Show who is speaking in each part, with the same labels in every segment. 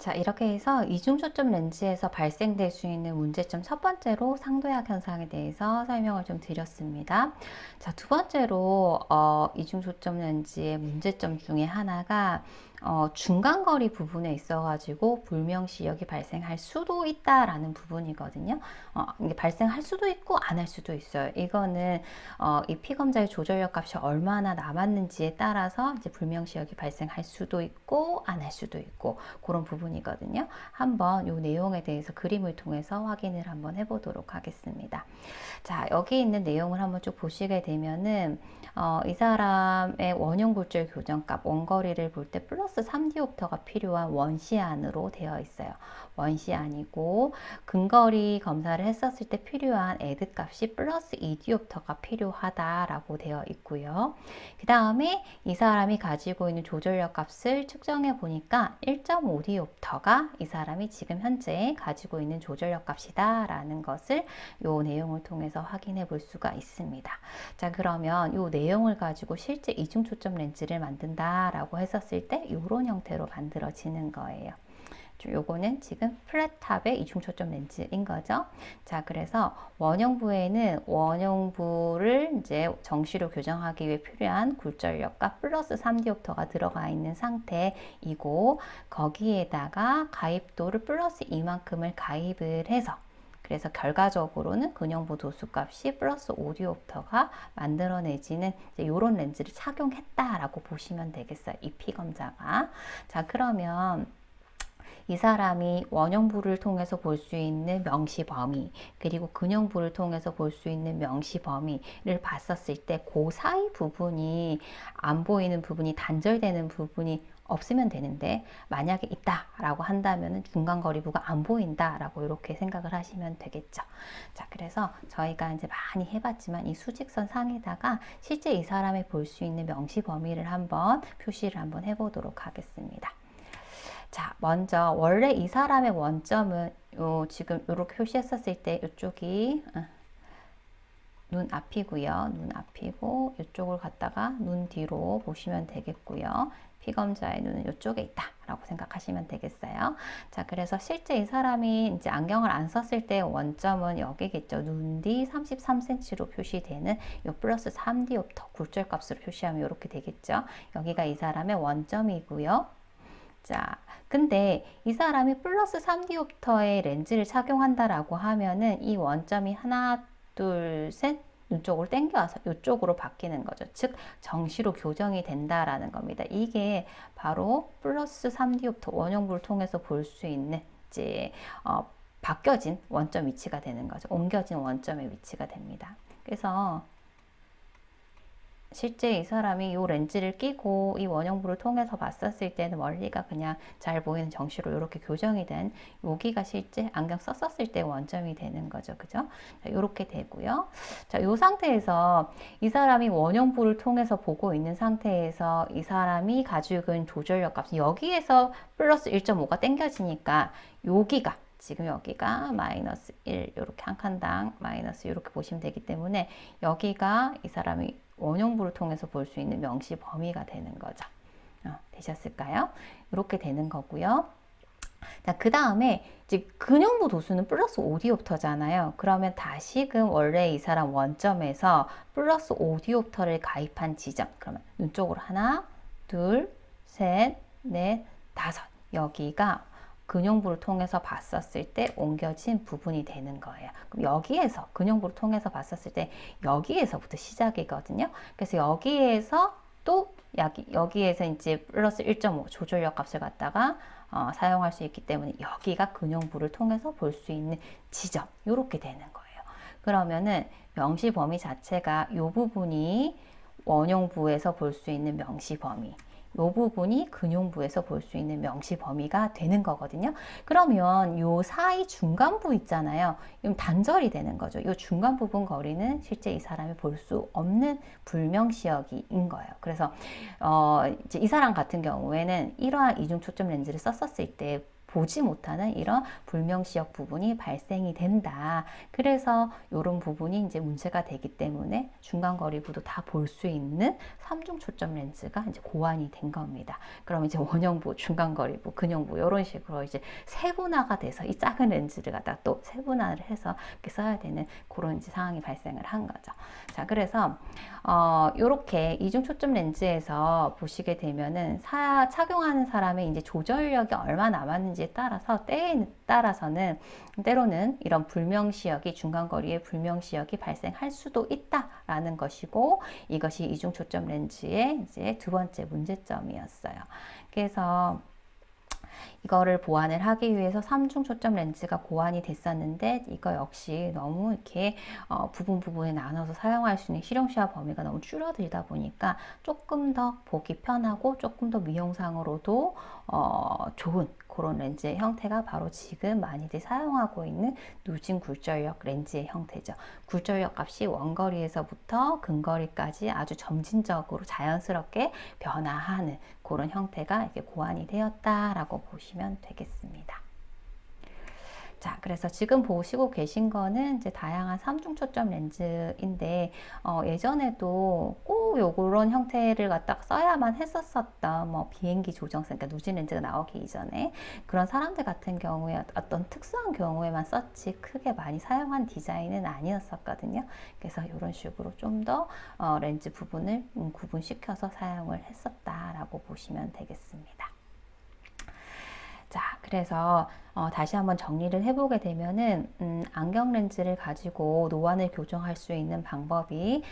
Speaker 1: 자, 이렇게 해서 이중초점 렌즈에서 발생될 수 있는 문제점 첫 번째로 상도약 현상에 대해서 설명을 좀 드렸습니다. 자, 두 번째로 이중초점 렌즈의 문제점 중에 하나가 중간거리 부분에 있어가지고 불명시력이 발생할 수도 있다라는 부분이거든요. 이게 발생할 수도 있고 안 할 수도 있어요. 이거는 이 피검자의 조절력 값이 얼마나 남았는지에 따라서 이제 불명시력이 발생할 수도 있고 안 할 수도 있고 그런 부분이거든요. 한번 이 내용에 대해서 그림을 통해서 확인을 한번 해보도록 하겠습니다. 자, 여기 있는 내용을 한번 쭉 보시게 되면은 이 사람의 원형 굴절 교정값 원거리를 볼 때 플러스 3디옵터가 필요한 원시안으로 되어 있어요. 원시안이고 근거리 검사를 했었을 때 필요한 애드 값이 플러스 2디옵터가 필요하다라고 되어 있고요. 그 다음에 이 사람이 가지고 있는 조절력 값을 측정해 보니까 1.5디옵터가 이 사람이 지금 현재 가지고 있는 조절력 값이다 라는 것을 이 내용을 통해서 확인해 볼 수가 있습니다. 자, 그러면 이 내용을 가지고 실제 이중초점 렌즈를 만든다라고 했었을 때 이런 형태로 만들어지는 거예요. 요거는 지금 플랫탑의 이중초점 렌즈인 거죠. 자, 그래서 원형부에는 원형부를 이제 정시로 교정하기 위해 필요한 굴절력과 플러스 3디옵터가 들어가 있는 상태이고 거기에다가 가입도를 플러스 이만큼을 가입을 해서 그래서 결과적으로는 근형부 도수값이 플러스 5디옵터가 만들어내지는 이런 렌즈를 착용했다라고 보시면 되겠어요. 이 피검자가. 자, 그러면 이 사람이 원형부를 통해서 볼 수 있는 명시 범위 그리고 근형부를 통해서 볼 수 있는 명시 범위를 봤었을 때 그 사이 부분이 안 보이는 부분이 단절되는 부분이 없으면 되는데 만약에 있다라고 한다면 중간거리부가 안 보인다라고 이렇게 생각을 하시면 되겠죠. 자, 그래서 저희가 이제 많이 해봤지만 이 수직선 상에다가 실제 이 사람이 볼 수 있는 명시 범위를 한번 표시를 한번 해보도록 하겠습니다. 자, 먼저 원래 이 사람의 원점은 지금 이렇게 표시했었을 때 이쪽이 눈 앞이고요. 눈 앞이고 이쪽을 갖다가 눈 뒤로 보시면 되겠고요. 피검자의 눈은 이쪽에 있다라고 생각하시면 되겠어요. 자, 그래서 실제 이 사람이 이제 안경을 안 썼을 때 원점은 여기겠죠. 눈 뒤 33cm로 표시되는 이 플러스 3디옵터 굴절 값으로 표시하면 이렇게 되겠죠. 여기가 이 사람의 원점이고요. 자, 근데 이 사람이 플러스 3디옵터의 렌즈를 착용한다라고 하면은 이 원점이 하나, 둘, 셋 눈 쪽으로 당겨와서 이쪽으로 바뀌는 거죠. 즉 정시로 교정이 된다라는 겁니다. 이게 바로 플러스 3디옵터 원형부를 통해서 볼 수 있는 이제 바뀌어진 원점 위치가 되는 거죠. 옮겨진 원점의 위치가 됩니다. 그래서 실제 이 사람이 이 렌즈를 끼고 이 원형부를 통해서 봤었을 때는 멀리가 그냥 잘 보이는 정시로 이렇게 교정이 된 여기가 실제 안경 썼었을 때 원점이 되는 거죠. 그죠? 자, 이렇게 되고요. 자, 이 상태에서 이 사람이 원형부를 통해서 보고 있는 상태에서 이 사람이 가지고 있는 조절력 값이 여기에서 플러스 1.5가 당겨지니까 여기가 지금 여기가 마이너스 1 이렇게 한 칸당 마이너스 이렇게 보시면 되기 때문에 여기가 이 사람이 원형부를 통해서 볼 수 있는 명시 범위가 되는 거죠. 되셨을까요? 이렇게 되는 거고요. 자, 그 다음에 이제 근형부 도수는 플러스 5디옵터잖아요. 그러면 다시금 원래 이 사람 원점에서 플러스 5디옵터를 가입한 지점. 그러면 눈 쪽으로 하나, 둘, 셋, 넷, 다섯. 여기가 근형부를 통해서 봤었을 때 옮겨진 부분이 되는 거예요. 그럼 여기에서 근형부를 통해서 봤었을 때 여기에서부터 시작이거든요. 그래서 여기에서 또 여기에서 이제 플러스 1.5 조절력 값을 갖다가 사용할 수 있기 때문에 여기가 근형부를 통해서 볼 수 있는 지점 이렇게 되는 거예요. 그러면은 명시 범위 자체가 이 부분이 원형부에서 볼 수 있는 명시 범위 이 부분이 근형부에서 볼 수 있는 명시 범위가 되는 거거든요. 그러면 이 사이 중간부 있잖아요. 이건 단절이 되는 거죠. 이 중간 부분 거리는 실제 이 사람이 볼 수 없는 불명시력인 거예요. 그래서 이제 이 사람 같은 경우에는 이러한 이중 초점 렌즈를 썼었을 때 보지 못하는 이런 불명시력 부분이 발생이 된다. 그래서 이런 부분이 이제 문제가 되기 때문에 중간거리부도 다 볼 수 있는 삼중 초점 렌즈가 이제 고안이 된 겁니다. 그럼 이제 원형부, 중간거리부, 근형부 이런 식으로 이제 세분화가 돼서 이 작은 렌즈를 갖다 또 세분화를 해서 이렇게 써야 되는 그런 이제 상황이 발생을 한 거죠. 자, 그래서 이렇게 이중 초점 렌즈에서 보시게 되면은 착용하는 사람의 이제 조절력이 얼마 남았는지에 따라서 때에 따라서는 때로는 이런 불명시력이 중간거리의 불명시력이 발생할 수도 있다라는 것이고 이것이 이중 초점 렌즈의 이제 두 번째 문제점이었어요. 그래서 이거를 보완을 하기 위해서 삼중 초점 렌즈가 고안이 됐었는데 이거 역시 너무 이렇게 부분에 나눠서 사용할 수 있는 실용시야 범위가 너무 줄어들다 보니까 조금 더 보기 편하고 조금 더 미용상으로도 좋은 그런 렌즈의 형태가 바로 지금 많이들 사용하고 있는 누진 굴절력 렌즈의 형태죠. 굴절력 값이 원거리에서부터 근거리까지 아주 점진적으로 자연스럽게 변화하는 그런 형태가 이렇게 고안이 되었다라고 보시면 되겠습니다. 자, 그래서 지금 보시고 계신 거는 이제 다양한 삼중 초점 렌즈인데 예전에도 꼭 요런 형태를 갖다가 써야만 했었었던 뭐 비행기 조정선, 그러니까 누진 렌즈가 나오기 이전에 그런 사람들 같은 경우에 어떤 특수한 경우에만 썼지 크게 많이 사용한 디자인은 아니었었거든요. 그래서 이런 식으로 좀 더 렌즈 부분을 구분시켜서 사용을 했었다라고 보시면 되겠습니다. 자, 그래서 다시 한번 정리를 해보게 되면은 안경 렌즈를 가지고 노안을 교정할 수 있는 방법이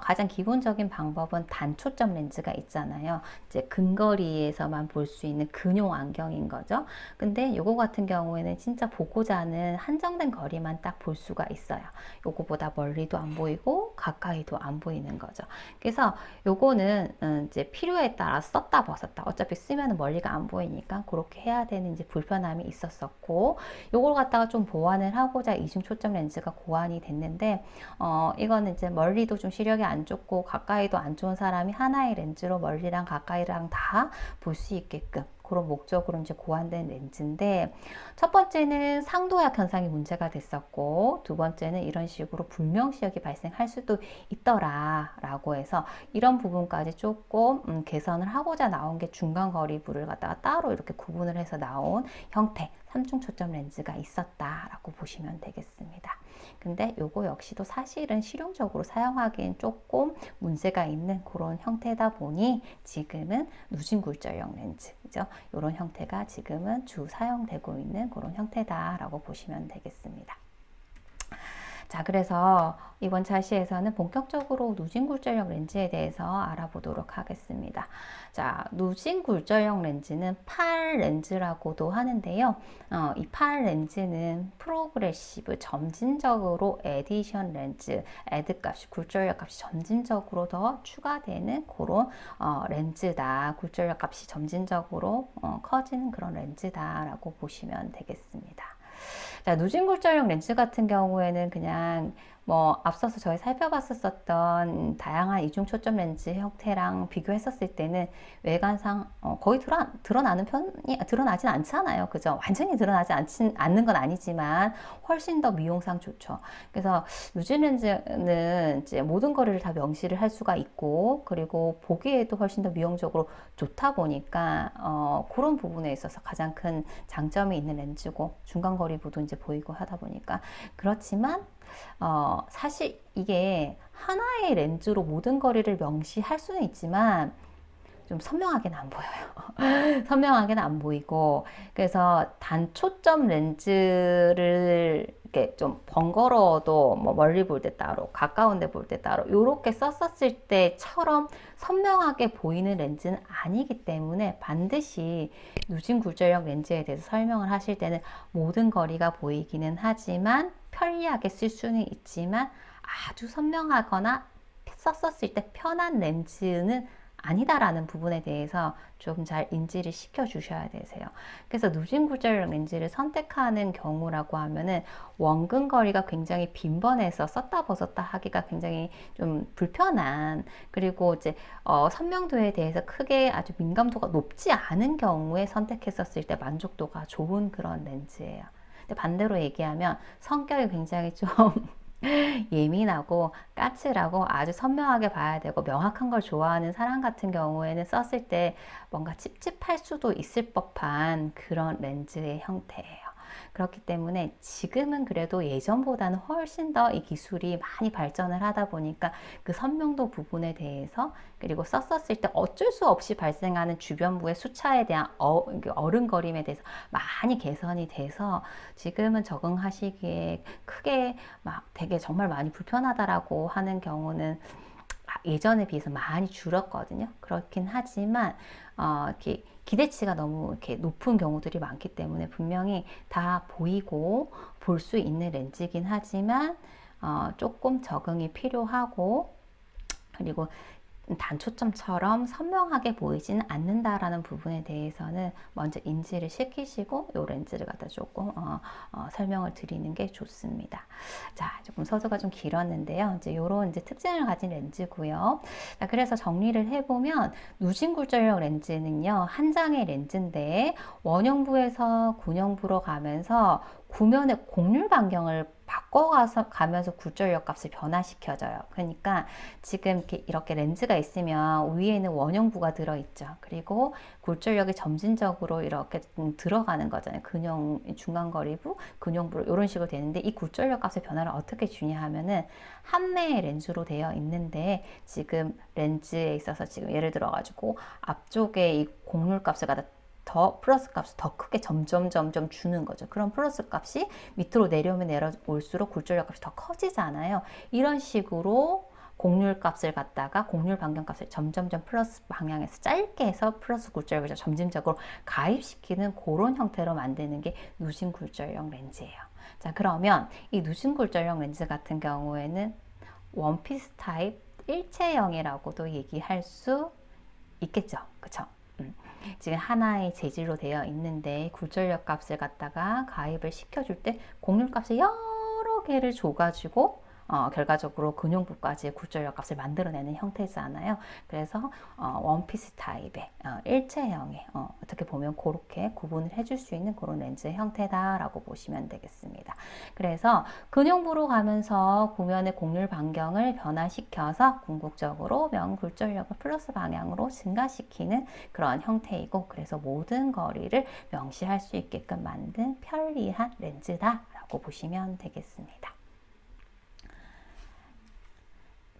Speaker 1: 가장 기본적인 방법은 단초점 렌즈가 있잖아요. 이제 근거리에서만 볼 수 있는 근용 안경인 거죠. 근데 요거 같은 경우에는 진짜 보고자 하는 한정된 거리만 딱 볼 수가 있어요. 요거보다 멀리도 안 보이고 가까이도 안 보이는 거죠. 그래서 요거는 이제 필요에 따라 썼다 벗었다 어차피 쓰면 멀리가 안 보이니까 그렇게 해야 되는 이제 불편함이 있었어. 요걸 갖다가 좀 보완을 하고자 이중 초점 렌즈가 고안이 됐는데 이거는 이제 멀리도 좀 시력이 안 좋고 가까이도 안 좋은 사람이 하나의 렌즈로 멀리랑 가까이랑 다 볼 수 있게끔 그런 목적으로 이제 고안된 렌즈인데 첫 번째는 상도약 현상이 문제가 됐었고 두 번째는 이런 식으로 불명시력이 발생할 수도 있더라라고 해서 이런 부분까지 조금 개선을 하고자 나온 게 중간거리부를 갖다가 따로 이렇게 구분을 해서 나온 형태 삼중 초점 렌즈가 있었다라고 보시면 되겠습니다. 근데 요거 역시도 사실은 실용적으로 사용하기엔 조금 문제가 있는 그런 형태다 보니 지금은 누진 굴절형 렌즈죠. 이런 형태가 지금은 주 사용되고 있는 그런 형태다라고 보시면 되겠습니다. 자, 그래서 이번 차시에서는 본격적으로 누진 굴절형 렌즈에 대해서 알아보도록 하겠습니다. 자, 누진 굴절형 렌즈는 팔 렌즈라고도 하는데요. 이 팔 렌즈는 프로그레시브 점진적으로 에디션 렌즈, 에드 값이 굴절력 값이 점진적으로 더 추가되는 그런 렌즈다. 굴절력 값이 점진적으로 커지는 그런 렌즈다라고 보시면 되겠습니다. 자, 누진 굴절형 렌즈 같은 경우에는 그냥 뭐 앞서서 저희 살펴봤었던 다양한 이중 초점 렌즈 형태랑 비교했었을 때는 외관상 거의 드러나진 않잖아요. 그죠? 완전히 드러나지 않는 건 아니지만 훨씬 더 미용상 좋죠. 그래서 누진 렌즈는 이제 모든 거리를 다 명시를 할 수가 있고 그리고 보기에도 훨씬 더 미용적으로 좋다 보니까 그런 부분에 있어서 가장 큰 장점이 있는 렌즈고 중간거리부도 이제 보이고 하다 보니까 그렇지만 사실 이게 하나의 렌즈로 모든 거리를 명시할 수는 있지만 좀 선명하게는 안 보여요. 선명하게는 안 보이고 그래서 단초점 렌즈를 이렇게 좀 번거로워도 뭐 멀리 볼 때 따로 가까운 데 볼 때 따로 이렇게 썼었을 때처럼 선명하게 보이는 렌즈는 아니기 때문에 반드시 누진 굴절형 렌즈에 대해서 설명을 하실 때는 모든 거리가 보이기는 하지만 편리하게 쓸 수는 있지만 아주 선명하거나 썼었을 때 편한 렌즈는 아니다라는 부분에 대해서 좀 잘 인지를 시켜 주셔야 되세요. 그래서 누진 굴절력 렌즈를 선택하는 경우라고 하면은 원근거리가 굉장히 빈번해서 썼다 벗었다 하기가 굉장히 좀 불편한, 그리고 이제 선명도에 대해서 크게 아주 민감도가 높지 않은 경우에 선택했었을 때 만족도가 좋은 그런 렌즈예요. 근데 반대로 얘기하면 성격이 굉장히 좀 예민하고 까칠하고 아주 선명하게 봐야 되고 명확한 걸 좋아하는 사람 같은 경우에는 썼을 때 뭔가 찝찝할 수도 있을 법한 그런 렌즈의 형태예요. 그렇기 때문에 지금은 그래도 예전보다는 훨씬 더 이 기술이 많이 발전을 하다 보니까 그 선명도 부분에 대해서, 그리고 썼었을 때 어쩔 수 없이 발생하는 주변부의 수차에 대한 어른거림에 대해서 많이 개선이 돼서 지금은 적응하시기에 크게 막 되게 정말 많이 불편하다라고 하는 경우는 예전에 비해서 많이 줄었거든요. 그렇긴 하지만 이렇게 기대치가 너무 이렇게 높은 경우들이 많기 때문에 분명히 다 보이고 볼 수 있는 렌즈이긴 하지만 조금 적응이 필요하고, 그리고 단초점처럼 선명하게 보이지는 않는다라는 부분에 대해서는 먼저 인지를 시키시고 이 렌즈를 갖다 조금 설명을 드리는 게 좋습니다. 자, 조금 서두가 좀 길었는데요. 이제 이런 이제 특징을 가진 렌즈고요. 자, 그래서 정리를 해보면 누진 굴절력 렌즈는요, 한 장의 렌즈인데 원형부에서 군형부로 가면서 구면의 곡률 반경을 바꿔가면서 굴절력 값을 변화시켜줘요. 그러니까 지금 이렇게 렌즈가 있으면 위에는 원형부가 들어있죠. 그리고 굴절력이 점진적으로 이렇게 들어가는 거잖아요. 근형, 중간거리부, 근형부 이런 식으로 되는데 이 굴절력 값의 변화를 어떻게 주냐 하면은 한 매의 렌즈로 되어 있는데 지금 렌즈에 있어서 지금 예를 들어 가지고 앞쪽에 이 곡률 값을 갖다 더 플러스 값을 더 크게 점점 주는 거죠. 그럼 플러스 값이 밑으로 내려오면 내려올수록 굴절력 값이 더 커지잖아요. 이런 식으로 곡률 값을 갖다가 곡률 반경 값을 점점 플러스 방향에서 짧게 해서 플러스 굴절력을 점진적으로 가입시키는 그런 형태로 만드는 게 누진 굴절력 렌즈예요. 자, 그러면 이 누진 굴절력 렌즈 같은 경우에는 원피스 타입 일체형이라고도 얘기할 수 있겠죠. 그쵸? 지금 하나의 재질로 되어 있는데 굴절력 값을 갖다가 가입을 시켜줄 때 곡률 값을 여러 개를 줘가지고 결과적으로 근용부까지 굴절력 값을 만들어내는 형태잖아요. 그래서 원피스 타입의 일체형의 어떻게 보면 그렇게 구분을 해줄 수 있는 그런 렌즈의 형태다라고 보시면 되겠습니다. 그래서 근용부로 가면서 구면의 곡률 반경을 변화시켜서 궁극적으로 명굴절력을 플러스 방향으로 증가시키는 그런 형태이고, 그래서 모든 거리를 명시할 수 있게끔 만든 편리한 렌즈다라고 보시면 되겠습니다.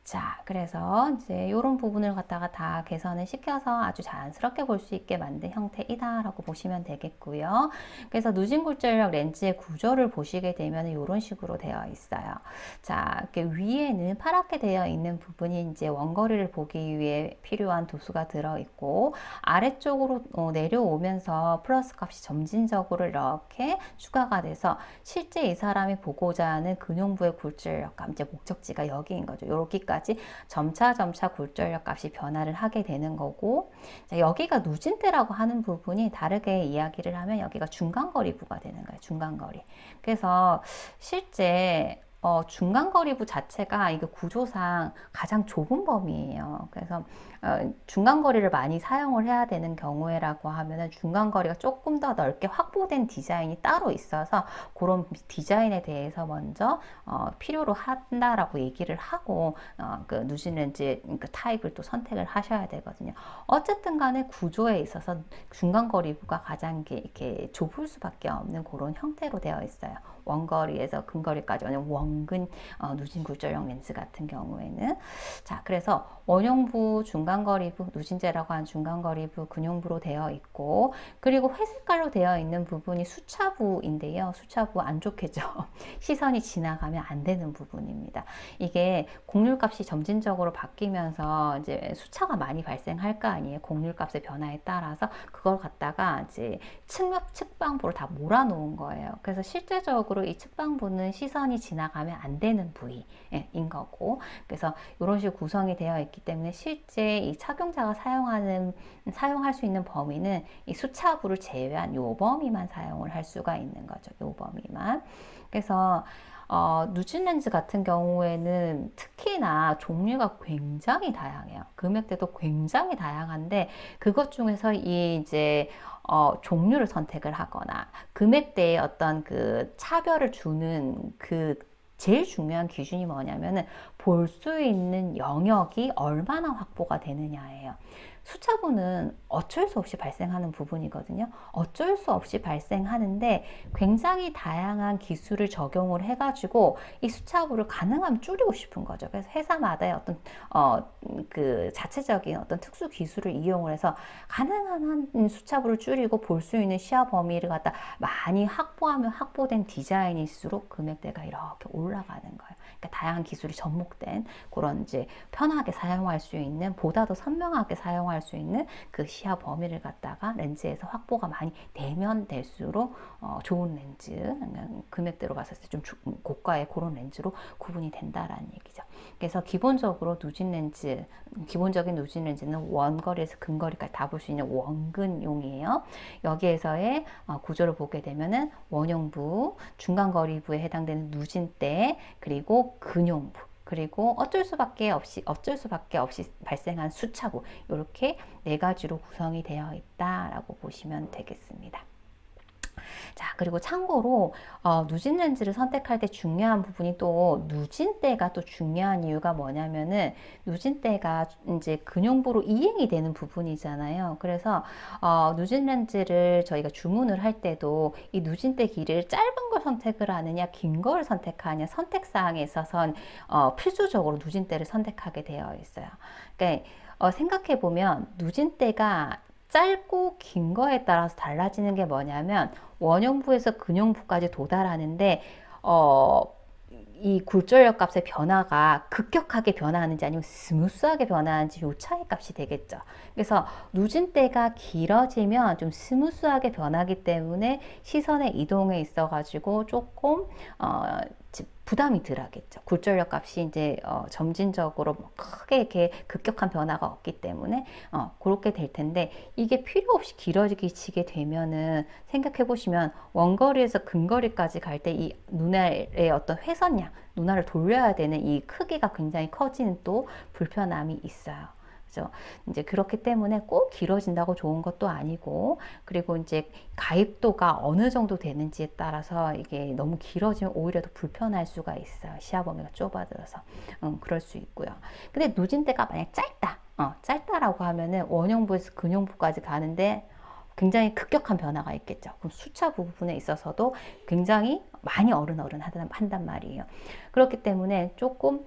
Speaker 1: 자, 그래서 이제 이런 부분을 갖다가 다 개선을 시켜서 아주 자연스럽게 볼 수 있게 만든 형태이다라고 보시면 되겠고요. 그래서 누진 굴절력 렌즈의 구조를 보시게 되면 이런 식으로 되어 있어요. 자, 이렇게 위에는 파랗게 되어 있는 부분이 이제 원거리를 보기 위해 필요한 도수가 들어 있고, 아래쪽으로 내려오면서 플러스 값이 점진적으로 이렇게 추가가 돼서 실제 이 사람이 보고자 하는 근용부의 굴절력 값, 이제 목적지가 여기인 거죠. 여기까지 점차 굴절력 값이 변화를 하게 되는 거고, 자, 여기가 누진대라고 하는 부분이 다르게 이야기를 하면 여기가 중간거리부가 되는 거예요. 중간거리. 그래서 실제 중간거리부 자체가 이게 구조상 가장 좁은 범위예요. 그래서 중간거리를 많이 사용을 해야 되는 경우에라고 하면은 중간거리가 조금 더 넓게 확보된 디자인이 따로 있어서 그런 디자인에 대해서 먼저 필요로 한다라고 얘기를 하고 그 누진 렌즈 그 타입을 또 선택을 하셔야 되거든요. 어쨌든 간에 구조에 있어서 중간거리부가 가장 이렇게 좁을 수밖에 없는 그런 형태로 되어 있어요. 원거리에서 근거리까지 원근 누진 굴절형 렌즈 같은 경우에는. 자, 그래서 원형부, 중간거리부, 누진제라고 하는 중간거리부, 근용부로 되어 있고, 그리고 회색깔로 되어 있는 부분이 수차부인데요. 수차부 안 좋겠죠. 시선이 지나가면 안 되는 부분입니다. 이게 곡률값이 점진적으로 바뀌면서 이제 수차가 많이 발생할 거 아니에요. 곡률값의 변화에 따라서 그걸 갖다가 이제 측면부로 다 몰아놓은 거예요. 그래서 실제적으로 기본적으로 이 측방부는 시선이 지나가면 안 되는 부위인 거고, 그래서 이런 식으로 구성이 되어 있기 때문에 실제 이 착용자가 사용할 수 있는 범위는 이 수차부를 제외한 요 범위만 사용을 할 수가 있는 거죠. 요 범위만. 그래서 누진 렌즈 같은 경우에는 특히나 종류가 굉장히 다양해요. 금액대도 굉장히 다양한데 그것 중에서 이 이제 종류를 선택을 하거나 금액대에 어떤 그 차별을 주는 그 제일 중요한 기준이 뭐냐면은 볼 수 있는 영역이 얼마나 확보가 되느냐예요. 수차보는 어쩔 수 없이 발생하는 부분이거든요. 어쩔 수 없이 발생하는데 굉장히 다양한 기술을 적용을 해가지고 이 수차보를 가능하면 줄이고 싶은 거죠. 그래서 회사마다의 어떤 그 자체적인 어떤 특수 기술을 이용을 해서 가능한 한 수차보를 줄이고 볼 수 있는 시야 범위를 갖다 많이 확보하면 확보된 디자인일수록 금액대가 이렇게 올라가는 거예요. 그러니까 다양한 기술이 접목된 그런 이제 편하게 사용할 수 있는 보다 더 선명하게 사용할 수 있는 그 시야 범위를 갖다가 렌즈에서 확보가 많이 되면 될수록 좋은 렌즈, 금액대로 봤을 때 좀 고가의 그런 렌즈로 구분이 된다라는 얘기죠. 그래서 기본적으로 기본적인 누진 렌즈는 원거리에서 근거리까지 다 볼 수 있는 원근용이에요. 여기에서의 구조를 보게 되면은 원형부, 중간거리부에 해당되는 누진대, 그리고 근용부, 그리고 어쩔 수밖에 없이 발생한 수차부, 이렇게 네 가지로 구성이 되어 있다라고 보시면 되겠습니다. 자, 그리고 참고로 누진 렌즈를 선택할 때 중요한 부분이 또 누진대가 또 중요한 이유가 뭐냐면은 누진대가 이제 근용부로 이행이 되는 부분이잖아요. 그래서 누진 렌즈를 저희가 주문을 할 때도 이 누진대 길이를 짧은 걸 선택을 하느냐 긴 걸 선택하느냐 선택사항에 있어서는 필수적으로 누진대를 선택하게 되어 있어요. 그러니까 생각해 보면 누진대가 짧고 긴 거에 따라서 달라지는 게 뭐냐면 원형부에서 근용부까지 도달하는데 이 굴절력 값의 변화가 급격하게 변화하는지 아니면 스무스하게 변화하는지 요 차이 값이 되겠죠. 그래서 누진대가 길어지면 좀 스무스하게 변하기 때문에 시선의 이동에 있어 가지고 조금 부담이 덜 하겠죠. 굴절력 값이 이제 점진적으로 크게 이렇게 급격한 변화가 없기 때문에 그렇게 될 텐데 이게 필요 없이 길어지게 되면은 생각해 보시면 원거리에서 근거리까지 갈 때 이 눈알의 어떤 회선량, 눈알을 돌려야 되는 이 크기가 굉장히 커지는 또 불편함이 있어요. 그죠? 이제 그렇기 때문에 꼭 길어진다고 좋은 것도 아니고, 그리고 이제 가입도가 어느 정도 되는지에 따라서 이게 너무 길어지면 오히려 더 불편할 수가 있어요. 시야 범위가 좁아들어서. 그럴 수 있고요. 근데 누진대가 만약 짧다라고 하면은 원형부에서 근용부까지 가는데 굉장히 급격한 변화가 있겠죠. 그럼 수차 부분에 있어서도 굉장히 많이 한단 말이에요. 그렇기 때문에 조금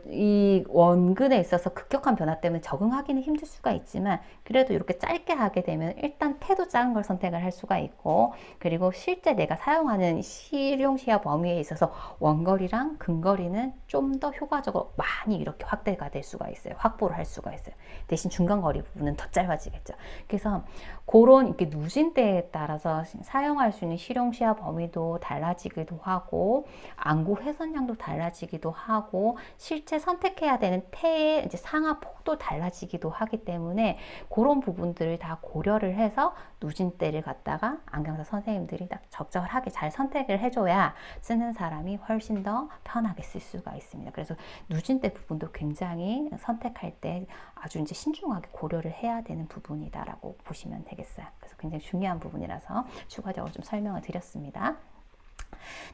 Speaker 1: 이 원근에 있어서 급격한 변화 때문에 적응하기는 힘들 수가 있지만 그래도 이렇게 짧게 하게 되면 일단 태도 작은 걸 선택을 할 수가 있고, 그리고 실제 내가 사용하는 실용 시야 범위에 있어서 원거리랑 근거리는 좀 더 효과적으로 많이 이렇게 확대가 될 수가 있어요. 확보를 할 수가 있어요. 대신 중간거리 부분은 더 짧아지겠죠. 그래서 그런 이렇게 누진대에 따라서 사용할 수 있는 실용 시야 범위도 달라지기도 하고 안구 회선량도 달라지기도 하고 실제 선택해야 되는 태의 이제 상하 폭도 달라지기도 하기 때문에 그런 부분들을 다 고려를 해서 누진대를 갖다가 안경사 선생님들이 딱 적절하게 잘 선택을 해줘야 쓰는 사람이 훨씬 더 편하게 쓸 수가 있습니다. 그래서 누진대 부분도 굉장히 선택할 때 아주 이제 신중하게 고려를 해야 되는 부분이다라고 보시면 되겠어요. 그래서 굉장히 중요한 부분이라서 추가적으로 좀 설명을 드렸습니다.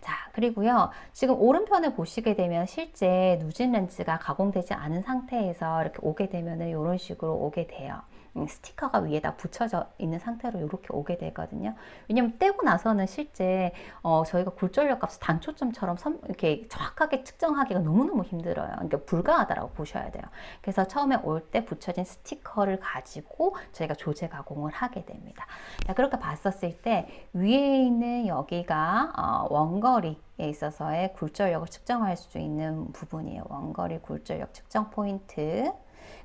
Speaker 1: 자, 그리고요. 지금 오른편을 보시게 되면 실제 누진 렌즈가 가공되지 않은 상태에서 이렇게 오게 되면은 이런 식으로 오게 돼요. 스티커가 위에다 붙여져 있는 상태로 이렇게 오게 되거든요. 왜냐면 떼고 나서는 실제 저희가 굴절력 값을 단초점처럼 이렇게 정확하게 측정하기가 너무너무 힘들어요. 그러니까 불가하다라고 보셔야 돼요. 그래서 처음에 올 때 붙여진 스티커를 가지고 저희가 조제 가공을 하게 됩니다. 자, 그렇게 봤었을 때 위에 있는 여기가 원거리에 있어서의 굴절력을 측정할 수 있는 부분이에요. 원거리 굴절력 측정 포인트.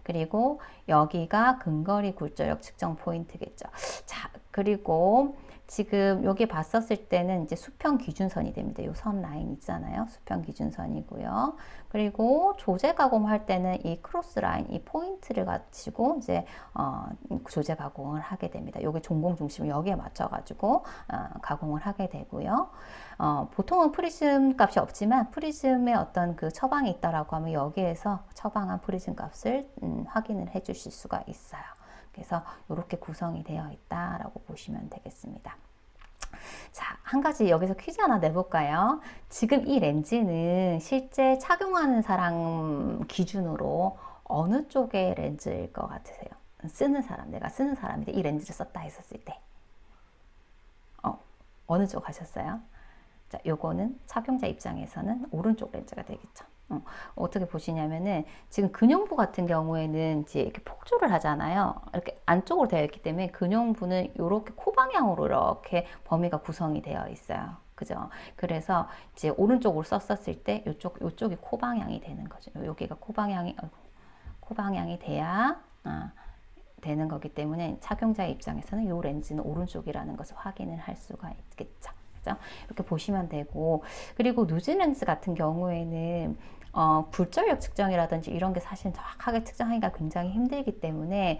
Speaker 1: 그리고 여기가 근거리 굴절력 측정 포인트겠죠. 자, 그리고 지금 여기 봤었을 때는 이제 수평 기준선이 됩니다. 이 선 라인 있잖아요. 수평 기준선이고요. 그리고 조제 가공할 때는 이 크로스 라인, 이 포인트를 가지고 이제 조제 가공을 하게 됩니다. 여기 종공 중심을 여기에 맞춰가지고 가공을 하게 되고요. 보통은 프리즘 값이 없지만 프리즘의 어떤 그 처방이 있다라고 하면 여기에서 처방한 프리즘 값을 확인을 해 주실 수가 있어요. 그래서 이렇게 구성이 되어 있다라고 보시면 되겠습니다. 자, 한 가지 여기서 퀴즈 하나 내볼까요? 지금 이 렌즈는 실제 착용하는 사람 기준으로 어느 쪽의 렌즈일 것 같으세요? 쓰는 사람, 내가 쓰는 사람인데 이 렌즈를 썼다 했었을 때 어느 쪽 하셨어요? 자, 요거는 착용자 입장에서는 오른쪽 렌즈가 되겠죠. 어떻게 보시냐면은 지금 근형부 같은 경우에는 이제 이렇게 폭조를 하잖아요. 이렇게 안쪽으로 되어 있기 때문에 근형부는 이렇게 코 방향으로 이렇게 범위가 구성이 되어 있어요. 그죠? 그래서 이제 오른쪽으로 썼었을 때 요쪽이 코 방향이 되는 거죠. 여기가 코 방향이 돼야 되는 거기 때문에 착용자의 입장에서는 이 렌즈는 오른쪽이라는 것을 확인을 할 수가 있겠죠. 이렇게 보시면 되고, 그리고 누진 렌즈 같은 경우에는 굴절력 측정이라든지 이런 게 사실 정확하게 측정하기가 굉장히 힘들기 때문에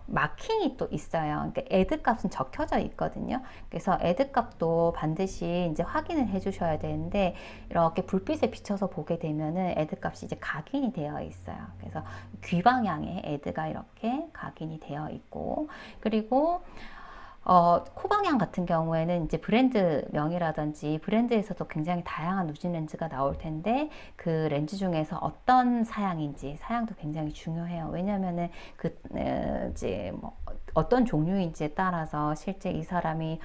Speaker 1: 마킹이 또 있어요. 그러니까 애드 값은 적혀져 있거든요. 그래서 애드 값도 반드시 이제 확인을 해주셔야 되는데 이렇게 불빛에 비춰서 보게 되면은 애드 값이 이제 각인이 되어 있어요. 그래서 귀 방향에 애드가 이렇게 각인이 되어 있고, 그리고 코 방향 같은 경우에는 이제 브랜드명이라든지 브랜드에서도 굉장히 다양한 누진 렌즈가 나올 텐데 그 렌즈 중에서 어떤 사양인지 사양도 굉장히 중요해요. 왜냐면은 이제 뭐 어떤 종류인지에 따라서 실제 이 사람이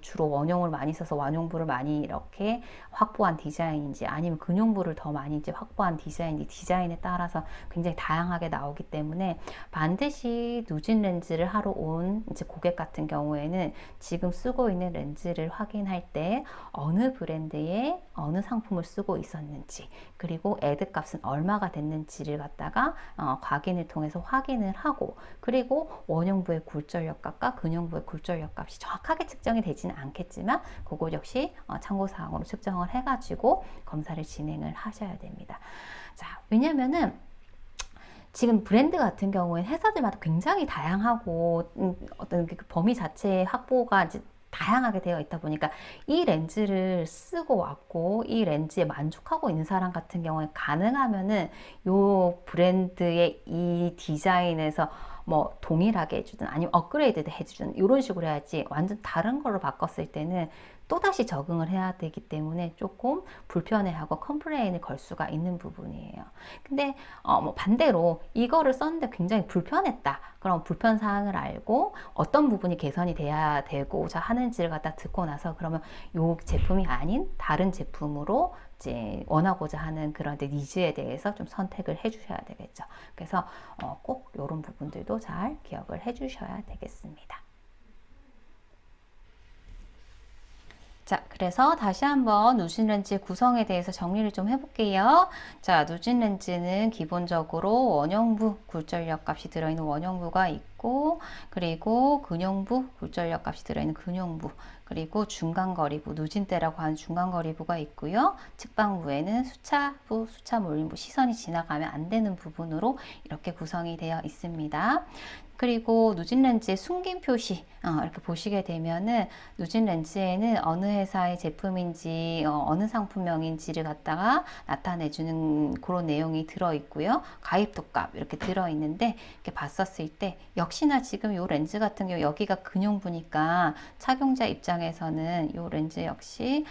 Speaker 1: 주로 원형을 많이 써서 완용부를 많이 이렇게 확보한 디자인인지 아니면 근용부를 더 많이 이제 확보한 디자인인지 디자인에 따라서 굉장히 다양하게 나오기 때문에 반드시 누진 렌즈를 하러 온 이제 고객 같은 경우에는 지금 쓰고 있는 렌즈를 확인할 때 어느 브랜드의 어느 상품을 쓰고 있었는지 그리고 애드 값은 얼마가 됐는지를 갖다가 각인을 통해서 확인을 하고 그리고 원형부의 굴절력 값과 근형부의 굴절력 값이 정확하게 측정이 되지는 않겠지만 그거 역시 참고사항으로 측정을 해가지고 검사를 진행을 하셔야 됩니다. 자, 왜냐면은 지금 브랜드 같은 경우에는 회사들마다 굉장히 다양하고 어떤 그 범위 자체의 확보가 이제 다양하게 되어 있다 보니까 이 렌즈를 쓰고 왔고 이 렌즈에 만족하고 있는 사람 같은 경우에 가능하면은 요 브랜드의 이 디자인에서 뭐 동일하게 해주든 아니면 업그레이드 해주든 이런 식으로 해야지 완전 다른 걸로 바꿨을 때는 또다시 적응을 해야 되기 때문에 조금 불편해하고 컴플레인을 걸 수가 있는 부분이에요. 근데 뭐 반대로 이거를 썼는데 굉장히 불편했다. 그럼 불편 사항을 알고 어떤 부분이 개선이 돼야 되고자 하는지를 갖다 듣고 나서 그러면 이 제품이 아닌 다른 제품으로 이제 원하고자 하는 그런 니즈에 대해서 좀 선택을 해 주셔야 되겠죠. 그래서 꼭 이런 부분들도 잘 기억을 해 주셔야 되겠습니다. 자, 그래서 다시 한번 누진 렌즈의 구성에 대해서 정리를 좀 해볼게요. 자, 누진 렌즈는 기본적으로 원형부 굴절력 값이 들어있는 원형부가 있고, 그리고 근형부 굴절력 값이 들어있는 근형부, 그리고 중간거리부, 누진대라고 하는 중간거리부가 있고요. 측방부에는 수차부, 수차몰림부, 시선이 지나가면 안 되는 부분으로 이렇게 구성이 되어 있습니다. 그리고 누진 렌즈의 숨긴 표시 이렇게 보시게 되면은 누진 렌즈에는 어느 회사의 제품인지 어느 상품명인지를 갖다가 나타내주는 그런 내용이 들어있고요. 가입도 값 이렇게 들어있는데 이렇게 봤었을 때 역시나 지금 이 렌즈 같은 경우 여기가 근용부니까 착용자 입장에서는 이 렌즈 역시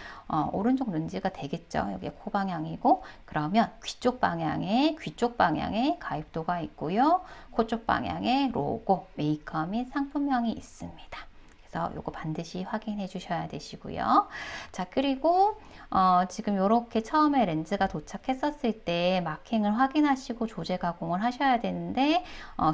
Speaker 1: 오른쪽 렌즈가 되겠죠. 여기 코 방향이고 그러면 귀 쪽 방향에 가입도가 있고요. 코 쪽 방향에 로고, 메이커 및 상품명이 있습니다. 그래서 요거 반드시 확인해 주셔야 되시고요. 자, 그리고 지금 이렇게 처음에 렌즈가 도착했었을 때 마킹을 확인하시고 조제 가공을 하셔야 되는데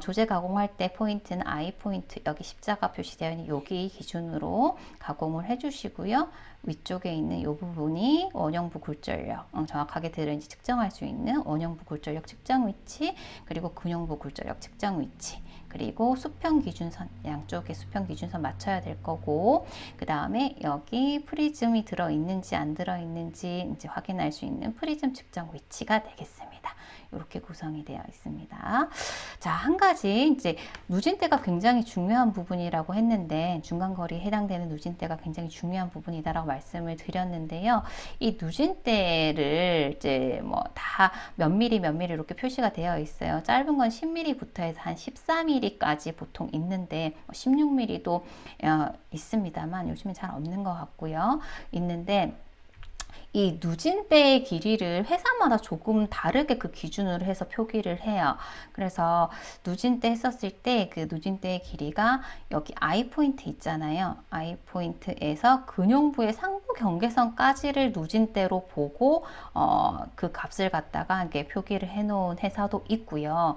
Speaker 1: 조제 가공할 때 포인트는 I 포인트 여기 십자가 표시되어 있는 여기 기준으로 가공을 해주시고요. 위쪽에 있는 이 부분이 원형부 굴절력 정확하게 들어있는지 측정할 수 있는 원형부 굴절력 측정 위치 그리고 근형부 굴절력 측정 위치 그리고 수평 기준선, 양쪽에 수평 기준선 맞춰야 될 거고, 그 다음에 여기 프리즘이 들어있는지 안 들어있는지 이제 확인할 수 있는 프리즘 측정 위치가 되겠습니다. 이렇게 구성이 되어 있습니다. 자, 한 가지 이제 누진대가 굉장히 중요한 부분이라고 했는데, 중간거리에 해당되는 누진대가 굉장히 중요한 부분이다라고 말씀을 드렸는데요. 이 누진대를 이제 뭐 다 몇 미리 몇 미리 이렇게 표시가 되어 있어요. 짧은 건 10mm부터 해서 한 14mm까지 보통 있는데 16mm도 있습니다만 요즘엔 잘 없는 것 같고요. 있는데 이 누진대의 길이를 회사마다 조금 다르게 그 기준으로 해서 표기를 해요. 그래서 누진대 했었을 때 그 누진대의 길이가 여기 I 포인트 있잖아요. I 포인트에서 근용부의 상부 경계선까지를 누진대로 보고 그 값을 갖다가 이렇게 표기를 해 놓은 회사도 있고요.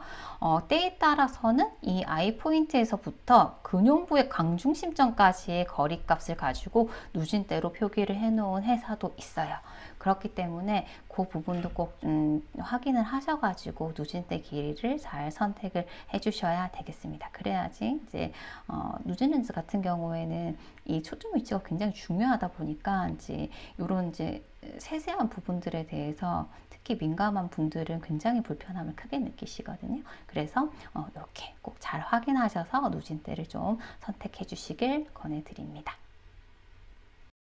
Speaker 1: 때에 따라서는 이 I 포인트에서부터 근용부의 강중심점까지의 거리값을 가지고 누진대로 표기를 해 놓은 회사도 있어요. 그렇기 때문에 그 부분도 꼭 확인을 하셔가지고 누진대 길이를 잘 선택을 해주셔야 되겠습니다. 그래야지 이제 누진 렌즈 같은 경우에는 이 초점 위치가 굉장히 중요하다 보니까 이제 이런 이제 세세한 부분들에 대해서 특히 민감한 분들은 굉장히 불편함을 크게 느끼시거든요. 그래서 이렇게 꼭 잘 확인하셔서 누진대를 좀 선택해 주시길 권해드립니다.